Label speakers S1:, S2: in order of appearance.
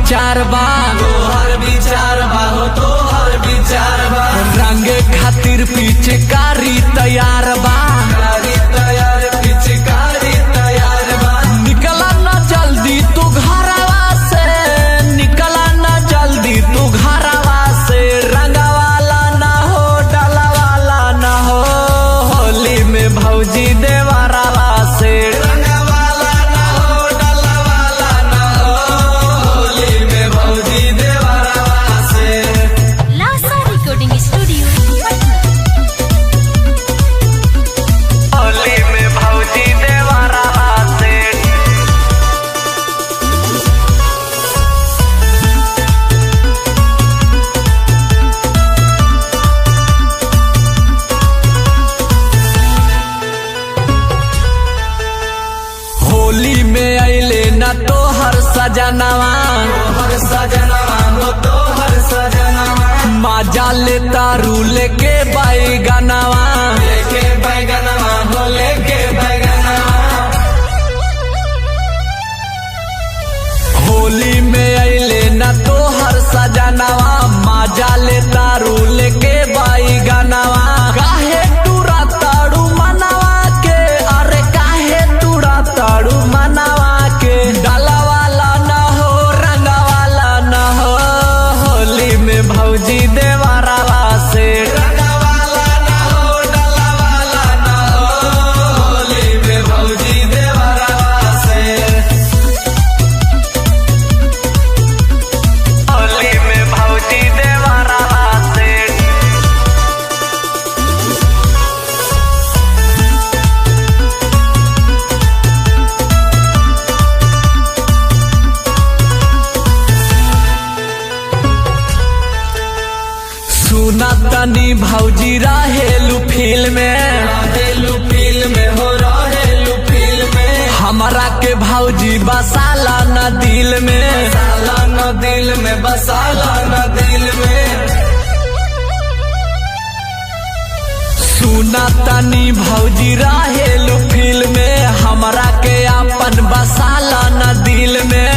S1: विचार बा,
S2: तोहर विचार बा हो तोहर विचार बा।
S1: रंगे खातिर पिचकारी तैयार बा,
S2: कारी तैयार पिचकारी तैयार बा।
S1: निकला ना जल्दी तू घरवा से, निकला ना जल्दी तू घरवा से। रंगवाला ना हो डलवाला ना हो, होली में भौजी देवरवा से।
S2: रंगवाला ना हो डलवाला ना हो, होली में भौजी देवरवा से।
S3: लासा रिकॉर्डिंग स्टूडियो
S1: होली में भौजी देवरवा से। होली में अइले न तोहर सजनवा,
S2: तोहर सजनवा हो तोहर सजनवा।
S1: माजा ले तारू लेके बैगनवा,
S2: लेके बैगनवा हो लेके बैगनवा।
S1: होली में अइले न तोहर सजनवा, माजा ले तारू लेके बैगनवा। काहे टूरा ताड़ू मनवा के, अरे काहे टूरा ताड़ू मनवा के। डलवाला न हो रंगवाला न हो, होली में भौजी देवरवा से।
S2: रंगवाला ना हो डलवाला ना हो, होली में भौजी देवरवा से।
S1: होली में भौजी देवरवा से। सुना तनी भौजी रहेलू फील में,
S2: रहेलू फील में हो रहेलू फील में।
S1: हमरा के भौजी बसाला न दिल में।
S2: बसाला न दिल में, बसाला न दिल में।
S1: सुना तनी भौजी रहेलू फील में, हमरा के अपन बसाला न दिल में।